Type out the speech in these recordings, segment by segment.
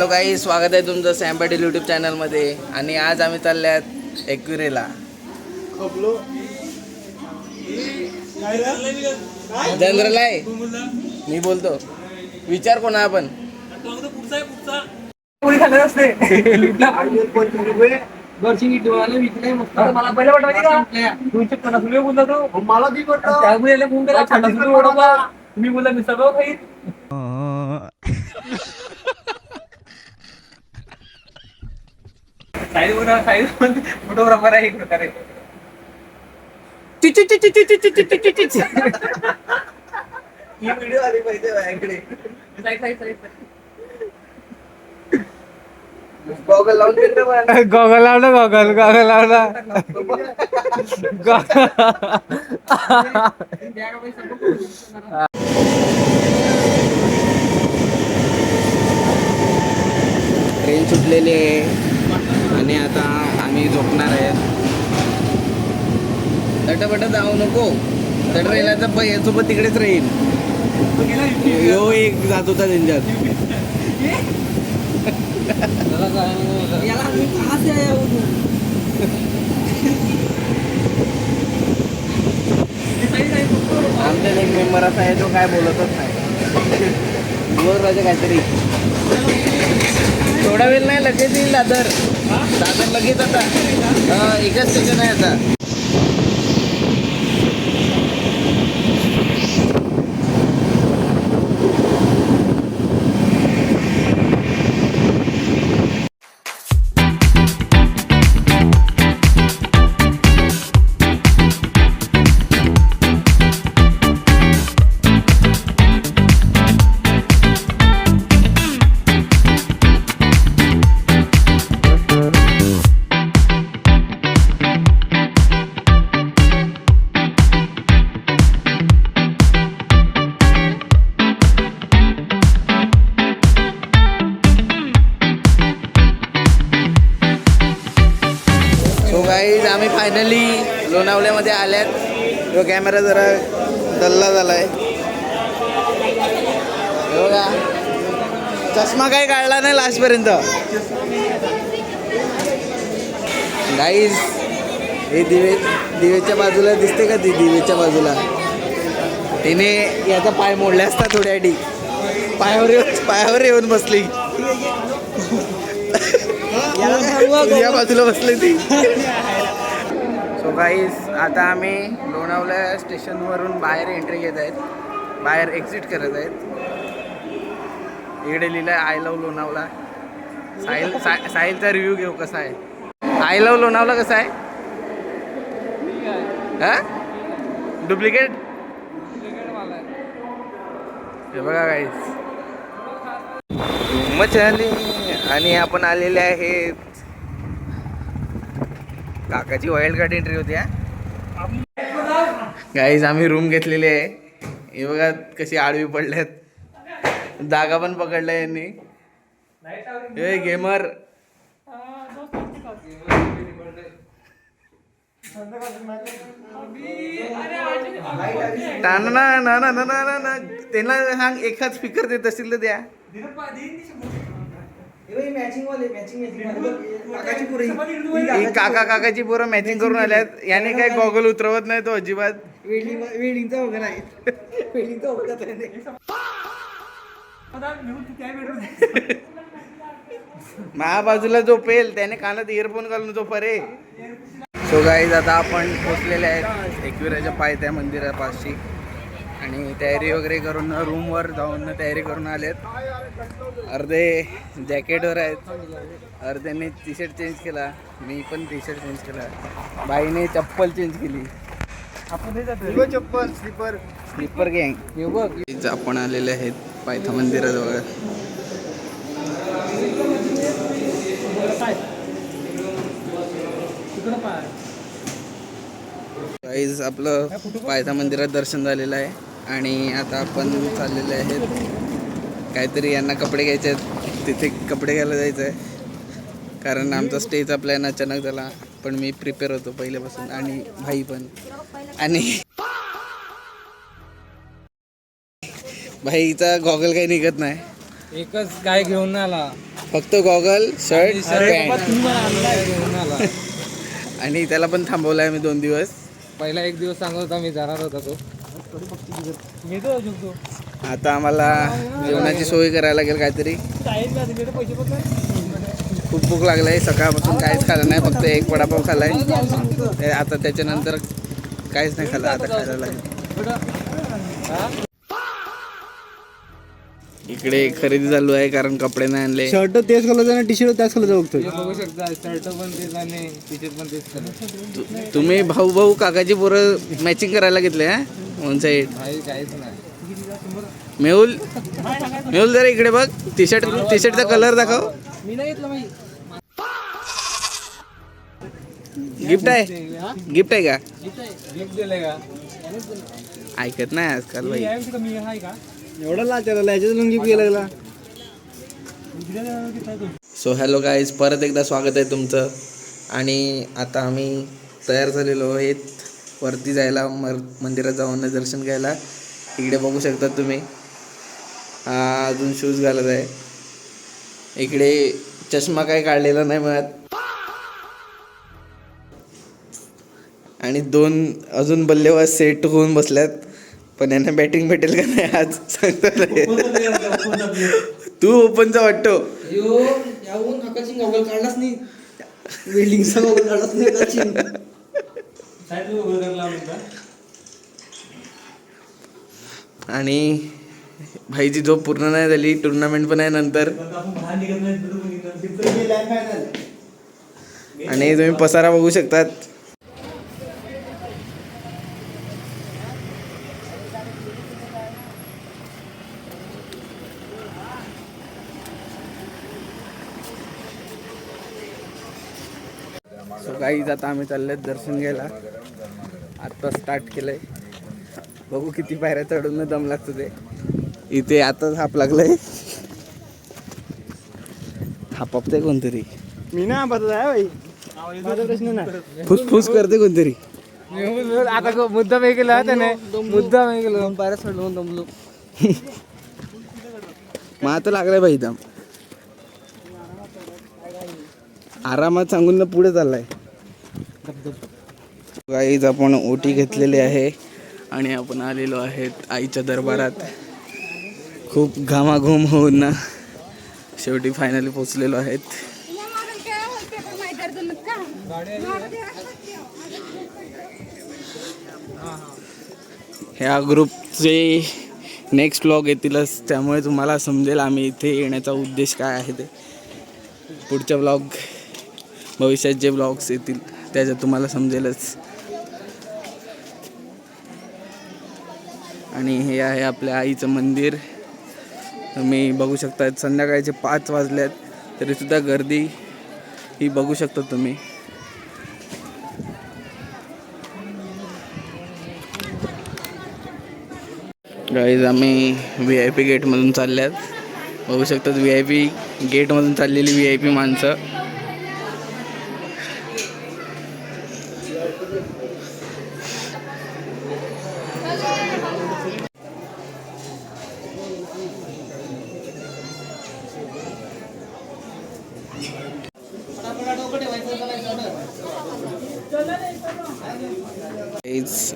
Hello गाई, स्वागत आहे तुमचं सॅम पाटील यूट्यूब चॅनलमध्ये. आणि आज आम्ही चालल्यात एकविरेला. जनरल आहे मी बोलतो, विचार कोणा आपण मला पहिलं वाटत का 250 रुपये बोलला तो, मला बी मी बोलला मी सगळं खाईन. फोटोग्राफर आहे एक प्रकारे. ही व्हिडिओ आली पाहिजे माझ्याकडे. गॉगल लावून गॉगल लावला गॉगल लावला. ट्रेन सुटलेली आहे आणि आता आम्ही झोपणार आहे. तटपट जाऊ नको, तर ट्रेनला यासोबत तिकडेच राहील. यो एक जात होता त्यांच्यात. आमच्यात एक मेंबर असा आहे जो काय बोलतच नाही. बोल राजा काहीतरी. थोडा वेळ नाही, लगेच येईल दादर. दादर लगेच आता एकच स्टेशन आहे आता. गाईज आम्ही फायनली लोणावल्यामध्ये आल्यात. तो कॅमेरा जरा दल्ला झालाय बघा. चष्मा काही काढला नाही लास्टपर्यंत. गाईज हे दिवेच्या बाजूला दिसते का? ती दिवेच्या बाजूला तिने याचा पाय मोडला असता थोड्यासाठी. पायावर येऊन बसली. या बाजूला बसली ती. सो गाईज आता आम्ही लोणावळा स्टेशनवरून बाहेर एंट्री घेत आहेत, बाहेर एक्झिट करत आहेत. इकडे लिहिलं आहे आय लव्ह लोणावळा. साहिलचा रिव्ह्यू घेऊ कसा आहे. आय लव्ह लोणावळा कसा आहे? हा डुप्लिकेट हे बघा गाईज. मचाली आणि आपण आलेले आहेत. काकाची वाईल्ड कार्ड एंट्री होती. गाईज आम्ही रूम घेतलेली आहे. हे बघा कशी आडवी पडल्यात. जागा पण पकडल्या यांनी. हे गेमर त्यांना सांग एखाद स्पीकर देत असतील तर द्या. काकाची पोरं मॅचिंग करून आल्यात. याने काय गॉगल उतरवत नाही तो अजिबात. वेडिंगचा वगैरे आहे. माझ्या बाजूला जो पेल त्याने कानात इयरफोन घालून जो परे. सो गाईज आता आपण पोचलेले आहेत एकविराच्या पायथ्या मंदिरापाशी आणि तयारी वगैरे करून रूमवर जाऊन तयारी करून आलेत. अर्धे जॅकेटवर आहेत, अर्ध्याने टी शर्ट चेंज केला. मी पण टी शर्ट चेंज केला. बाईने चप्पल चेंज केली. चप्पल स्लीपर गँग. आपण आलेले आहेत पायथा मंदिराजवळ. गाईज आपलं पायथा मंदिरात दर्शन झालेलं आहे आणि आता आपण चाललेले आहेत काहीतरी यांना कपडे घ्यायचे आहेत. तिथे कपडे घ्यायला जायचं आहे कारण आमचा स्टेचा प्लॅन अचानक झाला. पण मी प्रिपेअर होतो पहिल्यापासून आणि भाई पण. आणि भाईचा गॉगल काही निघत नाही. एकच काय घेऊन आला फक्त गॉगल शर्ट अरे पॅन्ट घेऊन आला आणि त्याला पण थांबवलाय मी 2 दिवस. पहिला एक दिवस सांगत होता मी जाणार होता तो मी तो शकतो आता आम्हाला जेवणाची सोय करायला लागेल काहीतरी. खूप भूक लागलाय, सकाळपासून काहीच खाल्लं नाही, फक्त एक वडापाव खाल्लाय. आता त्याच्यानंतर काहीच नाही खाल्लं, आता खायला लागेल. इकडे खरेदी चालू आहे कारण कपडे नाही आणले. शर्ट तेच कलरचा आणि टी शर्ट त्याच कलरचा बघतोय. बघू शकता शर्ट पण तेच आणि टी शर्ट पण तेच कलर. तुम्ही भाऊ भाऊ काकाची पोरं मॅचिंग करायला घेतले हा वन साईड. काहीच नाही. मेहुल मेहुल जरा इकडे बघ, टी शर्टचा कलर दाखव. मी नाही घेतलं माहिती. गिफ्ट आहे का? गिफ्ट दिले का? ऐकत नाही आजकाल भाई. मी आहे का एवढा लाचायला गिफ्ट गेला. सो हॅलो गाईज, परत एकदा स्वागत आहे तुमचं. आणि आता आम्ही तयार झालेलो आहेत वरती जायला, मंदिरात जाऊन दर्शन घ्यायला. इकडे बघू शकता तुम्ही, हा अजून शूज घालत आहे. इकडे चष्मा काही काढलेला नाही मिळत. आणि 2 अजून बल्लेबाज सेट होऊन बसल्यात, पण यांना बॅटिंग भेटेल का नाही आज सांगता नाही. तू ओपनचा वाटतो. आणि भाईची झोप पूर्ण नाही झाली, टुर्नामेंट पण आहे नंतर. आणि तुम्ही पसारा बघू शकतात. सो गाईज आता आम्ही चाललोय दर्शन घ्यायला. आत्ता स्टार्ट केलंय, बघू किती पायऱ्या चढून दम लागतो ते. इथे आता थाप लागलंय, थापते कोणतरी. मी ना बदल आहे भाई, माझा प्रश्न नाही. फुसफुस करते कोणतरी. आता मुद्दा मी केला त्याने, मुद्दा मी केला. पायऱ्या चढून दमलो. मग आता लागलाय भाई दम. आरामात सांगून ना पुढे चाललाय. गाईज आपण ओटी घेतलेली आहे आणि आपण आलेलो आहेत आईच्या दरबारात. खूप घामाघूम होऊन ना शेवटी फायनली पोचलेलो आहेत. ह्या ग्रुपचे नेक्स्ट व्लॉग येतीलच, त्यामुळे तुम्हाला समजेल आम्ही इथे येण्याचा उद्देश काय आहे ते. पुढच्या व्लॉग, भविष्यात जे व्लॉग्स येतील त्याच्यात तुम्हाला समजेलच. आणि हे आहे आपल्या आईचं मंदिर. तुम्ही बघू शकता संध्याकाळचे 5 वाजल्यात तरीसुद्धा गर्दी ही बघू शकता तुम्ही. गाईज आम्ही VIP गेटमधून चालल्यात. बघू शकतात VIP गेटमधून चाललेली VIP माणसं.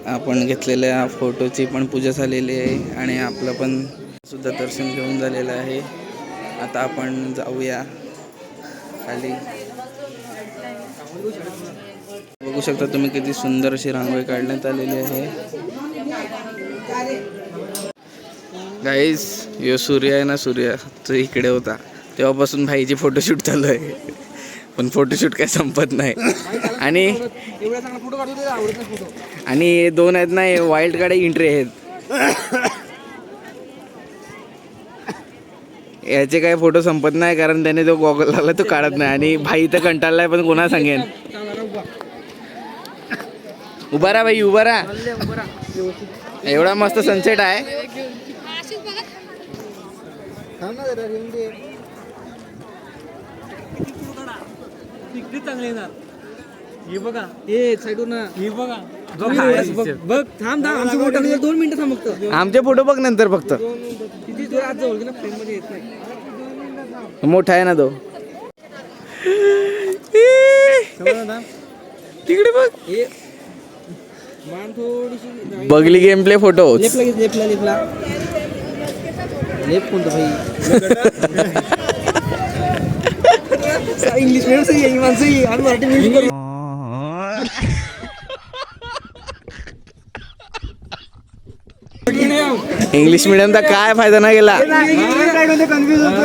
आपण घेतलेल्या फोटोची पण पूजा झालेली आहे आणि आपलं पण सुद्धा दर्शन घेऊन झालेलं आहे. आता आपण जाऊया खाली. बघू शकता तुम्ही किती सुंदर अशी रांगोळी काढण्यात आलेली आहे. गाईस यो सूर्य आहे ना, सूर्य तो इकडे होता तेव्हापासून भाईची फोटोशूट चालू आहे, पण फोटोशूट काय संपत नाही. आणि 2 आहेत ना वाईल्ड कार्ड एंट्री आहेत, याचे काय फोटो संपत नाही कारण त्याने जो गॉगल लावला तो काढत नाही. आणि भाई तर कंटाळलाय, पण कोणा सांगेन. उभा राहा भाई, उभा राहा. एवढा मस्त सनसेट आहे. चांगले येणार. हे बघा, हे साईडून हे बघा. बघ थांब आमचे फोटो 2 मिनिटं थांब फक्त. आमचे फोटो बघ नंतर फक्त. किती दूर आज जवळ ना फ्रेम मध्ये येत नाही. मोठा आहे ना तो. तिकडे बघ. मान थोडीशी बघली गेम प्ले फोटो. लेफ्टला लेफ्ट कोणतं भाई. इंग्लिश मीडियम सही आहे माणसं ही आणि मराठी मीडियम. इंग्लिश मिडियमचा काय फायदा नाही गेला.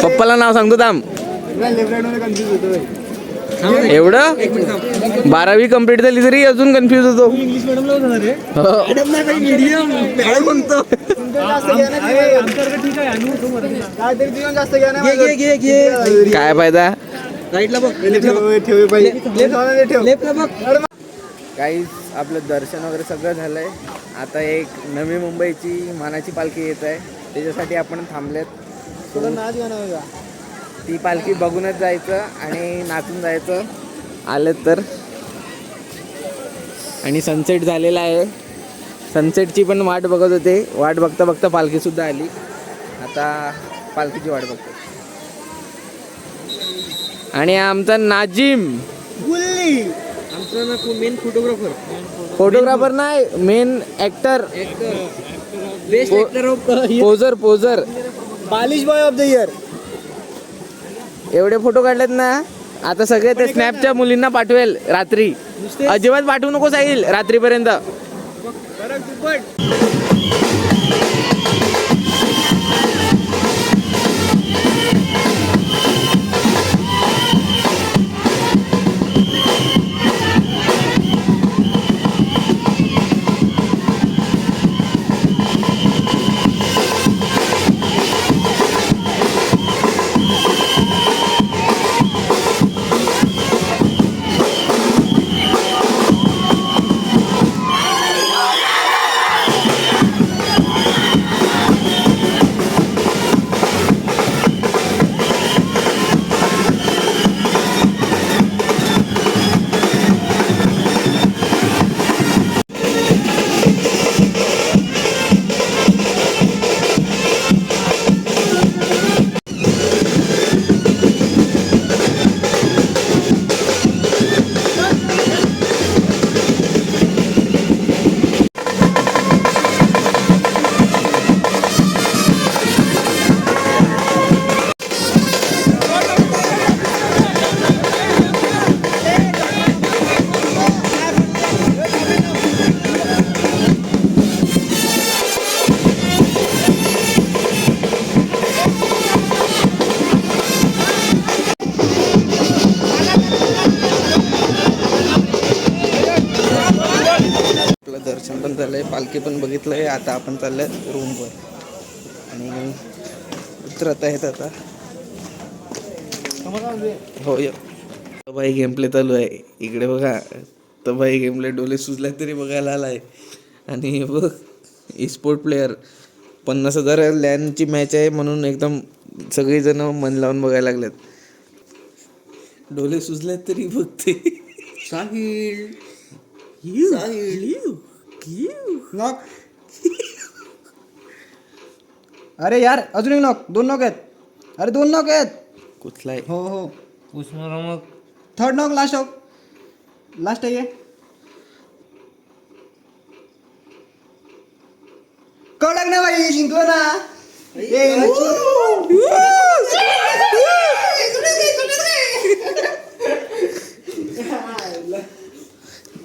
पप्पाला नाव सांगतो थांब. एवढं 12वी कम्प्लीट झाली तरी अजून कन्फ्युज होतो. इंग्लिश मीडियमला होता रे. हो. मीडियम काय म्हणतो. काय फायदा. राईटला बघ. लेफ्टला बघ. काहीच आपलं दर्शन वगैरे सगळं झालंय. आता एक नवी मुंबईची मानाची पालखी येत आहे, त्याच्यासाठी आपण थांबलेत. ती पालखी बघूनच जायचं आणि नाचून जायचं आलं तर. आणि सनसेट झालेला आहे. सनसेटची पण वाट बघत होते. वाट बघता बघता पालखीसुद्धा आली. आता पालखीची वाट बघतो. आणि आमचा नाजिम आमचा मेन फोटोग्राफर नाही, main actor, best actor of poser बालिश बॉय ऑफ द इयर. एवढे फोटो काढलेत ना. आता सगळे ते स्नॅपच्या मुलींना पाठवेल रात्री. अजिबात पाठवू नको साहिल रात्रीपर्यंत. दर्शन पण झालंय, पालखी पण बघितलंय. आता आपण चाललंय रूमवर आणि उतरत आहेत आता. हो भाई गेम प्ले चालू आहे इकडे बघा. तर भाई गेम प्ले डोले सुजला तरी बघायला आलाय. आणि बघ स्पोर्ट प्लेअर 50,000 लॅनची मॅच आहे म्हणून एकदम सगळेजण मन लावून बघायला लागलेत. डोले सुजलेत तरी बघते. साहिल नॉक. अरे यार अजून एक नॉक. 2 नॉक आहेत. अरे 2 नॉक आहेत. कुठला आहे. हो थर्ड नॉक. लास्ट आहे. कडक ना भाई जिंकलो ना.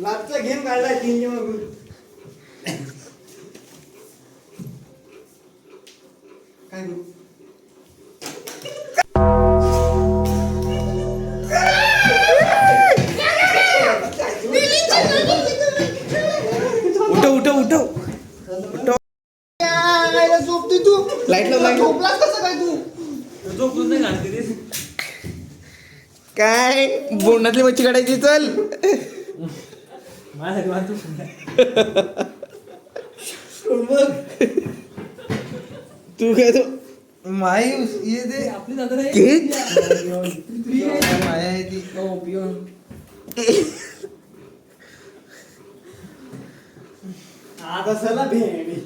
लास्टचा गेम काढला 3 मागून. काय करू. उठव झोपते तू. लाईट लाव. झोपलास कसं काय तू. काय बोंडातली मच्छी काढायची. चल तू काय तो मायूस ये दे आपली दादा केक माया आहे ती. आता चला भेंडी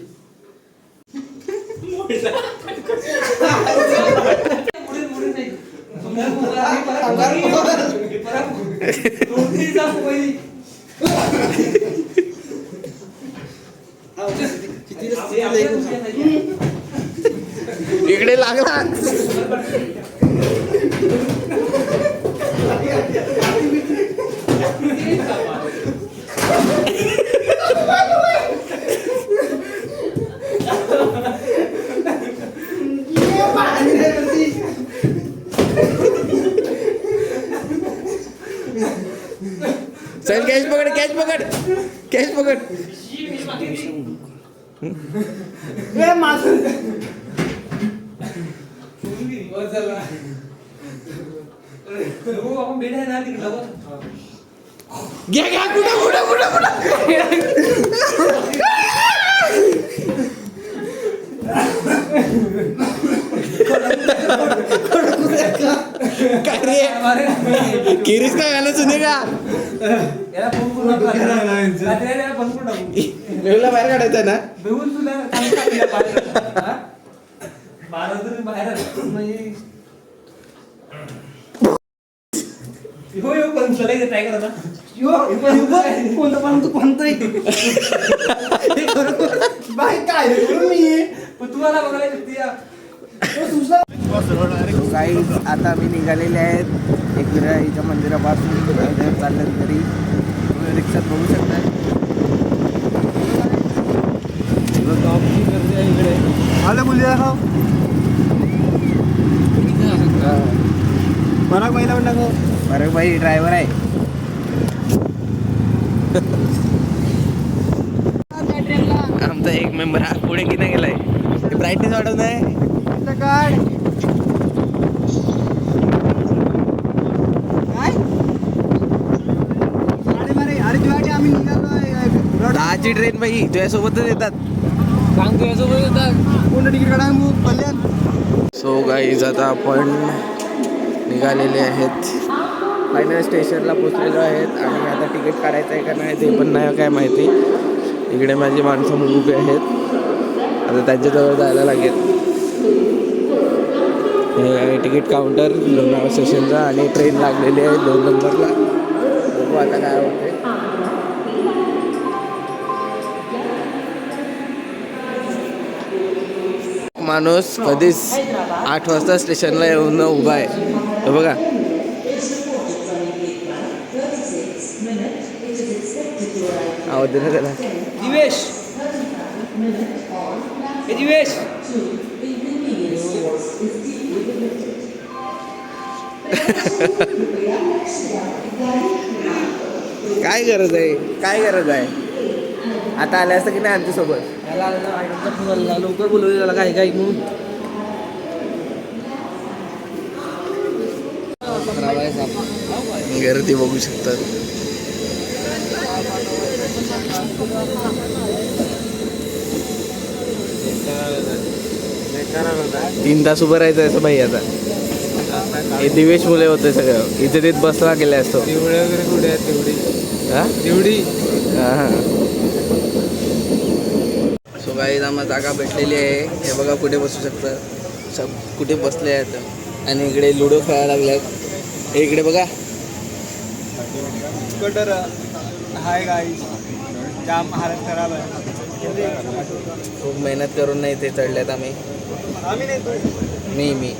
इकडे लागला. चल कॅच पकड कॅच पकड कॅच पकड. घ्या घ्या कुठं कुठं कुठं काय रे किरीस काय घालायचं सुने का मेहुला बाहेर काढायचं ना. काही आता आम्ही निघालेले आहेत एकविराईच्या मंदिरापासून चालल्यात घरी. तुम्ही रिक्षात बघू शकता. आलं मुली मला महिला म्हणा गो. अरे भाई ड्रायव्हर आहे. आमचा एक मेंबर हा पुढे की नाही गेलाय. ब्राईटनेस वाढवत नाही. दहाची ट्रेन बाई तुझ्यासोबतच येतात. कोण तिकीट काढा मग कल्याण. सो गाईज आता आपण निघालेले आहेत. फायनल स्टेशनला पोचलेलो आहेत आणि आता तिकीट काढायचं आहे का नाही ते पण नाही काय माहिती. इकडे माझी माणसं उभी आहेत. आता त्यांच्याजवळ जायला लागेल. हे तिकीट काउंटर लोणावळा स्टेशनचा आणि ट्रेन लागलेली आहे 2 नंबरला. बघू आता काय होते. माणूस कधीच 8 वाजता स्टेशनला येऊन उभा आहे. हे बघा आवाज दिला त्याला. दिवेश दिवेश काय गरज आहे काय गरज आहे. आता आले असतं की नाही आमच्यासोबत. लवकर बोलवलं त्याला काही काही म्हणून. गर्दी बघू शकतात. तीन तास उभं राहायचं असं भाई. आता हे दिवेश मुले होते सगळं. इथे तिथे बसला गेले असतो. तेवढे वगैरे कुठे आहेत तेवढी हा तेवढी. हां सो गाईज आम्हाला जागा भेटलेली आहे. हे बघा कुठे बसू शकतं. सब कुठे बसले आहेत आणि इकडे लुडो खेळायला लागल्यात. हे इकडे बघा कटर हाय गाईज जाम हालत खराब आहे. खूप मेहनत करून नाही ते चढल्यात आम्ही. आम्ही नाही मी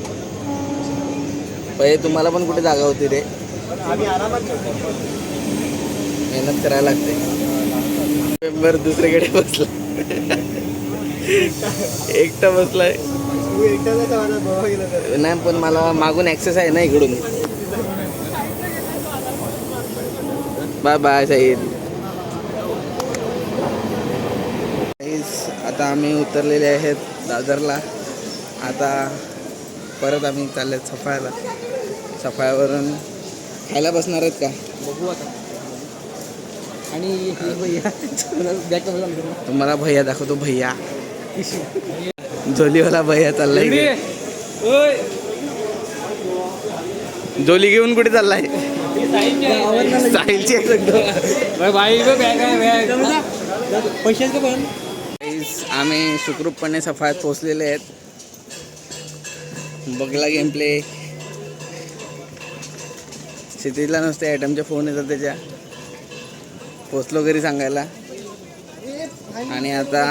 पहिले तुम्हाला पण कुठे जागा होती रे. आम्ही आरामात मेहनत करायला लागते. मेंबर दुसरीकडे बसला. एकटा बसलाय. नाही पण मला मागून ॲक्सेस आहे ना इकडून. Bye bye Saeed. आता आम्ही उतरलेले आहेत दादरला. आता परत आम्ही चालले सफाळ्याला. सफाळ्यावरून खायला बसणार आहेत का बघू आता. आणि तुम्हाला भैया दाखवतो. भैया जोलीवाला भैया चाललाय. जोली घेऊन कुठे चाललाय. साहिलची भाई बॅग आहे बॅग. पैशाचं पण Guys, आम्ही सुखरूपपणे सफाळ्यात पोहोचलेले आहेत. बघला गेम प्ले. क्षितिजला नुसते आयटमचे फोन येतात त्याच्या. पोचलो घरी सांगायला. आणि आता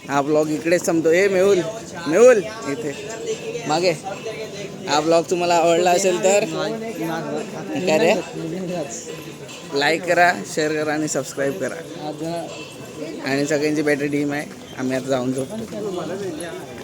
हा ब्लॉग इकडेच संपतो. मेहुल मेहुल इथे मागे. हा ब्लॉग तुम्हाला आवडला असेल तर काय रे, लाईक करा, शेअर करा आणि सबस्क्राईब करा. आणि सगळ्यांची बेटर टीम आहे. आम्ही आता जाऊन झोपतो.